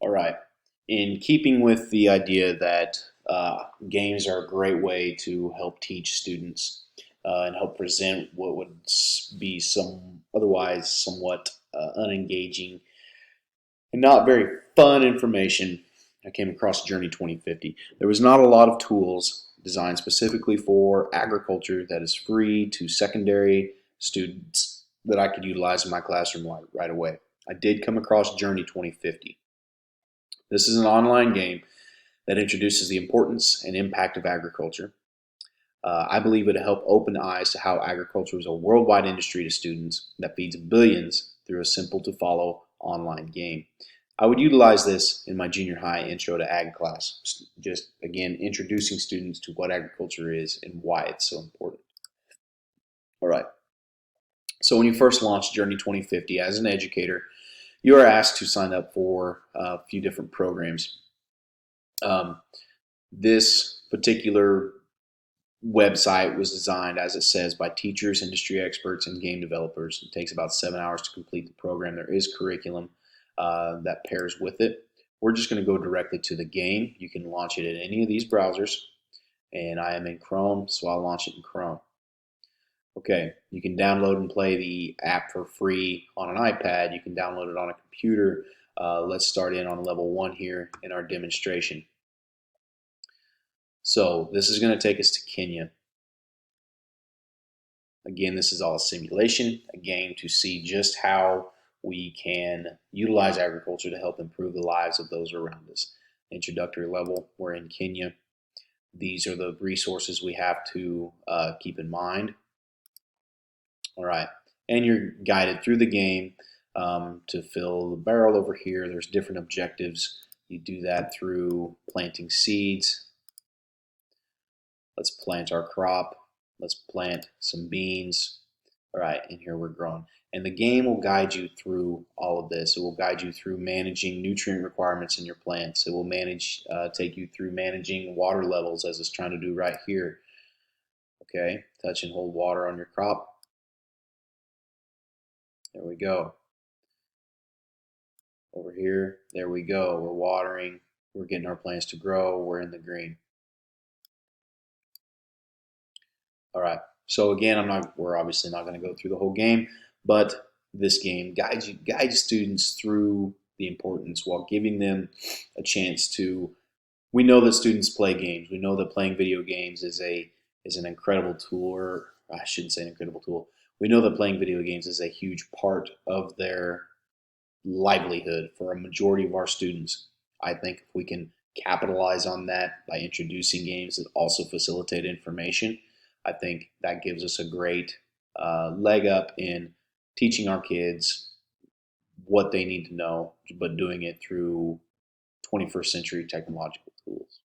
All right. In keeping with the idea that games are a great way to help teach students and help present what would be some otherwise somewhat unengaging and not very fun information, I came across Journey 2050. There was not a lot of tools designed specifically for agriculture that is free to secondary students that I could utilize in my classroom right away. I did come across Journey 2050. This is an online game that introduces the importance and impact of agriculture. I believe it will help open eyes to how agriculture is a worldwide industry to students that feeds billions through a simple to follow online game. I would utilize this in my junior high intro to ag class, just again introducing students to what agriculture is and why it's so important. All right. So when you first launch Journey 2050 as an educator, you are asked to sign up for a few different programs. Um, this particular website was designed, as it says, by teachers, industry experts, and game developers. It takes about 7 hours to complete the program. There is curriculum that pairs with it. We're just going to go directly to the game. You can launch it in any of these browsers, and I am in Chrome, so I'll launch it in Chrome. Okay, you can download and play the app for free on an iPad. You can download it on a computer. Let's start in on level 1 here in our demonstration. So this is going to take us to Kenya. Again, this is all a simulation, a game to see just how we can utilize agriculture to help improve the lives of those around us. Introductory level, we're in Kenya. These are the resources we have to keep in mind. All right, and you're guided through the game to fill the barrel over here. There's different objectives. You do that through planting seeds. Let's plant our crop. Let's plant some beans. All right, and here we're growing. And the game will guide you through all of this. It will guide you through managing nutrient requirements in your plants. It will take you through managing water levels, as it's trying to do right here. Okay, touch and hold water on your crop. There we go. Over here, there we go. We're watering. We're getting our plants to grow. We're in the green. All right. So again, we're obviously not going to go through the whole game, but this game guides students through the importance while giving them a chance to. We know that students play games. We know that playing video games is an incredible tool, or I shouldn't say an incredible tool. We know that playing video games is a huge part of their livelihood for a majority of our students. I think if we can capitalize on that by introducing games that also facilitate information, I think that gives us a great leg up in teaching our kids what they need to know, but doing it through 21st century technological tools.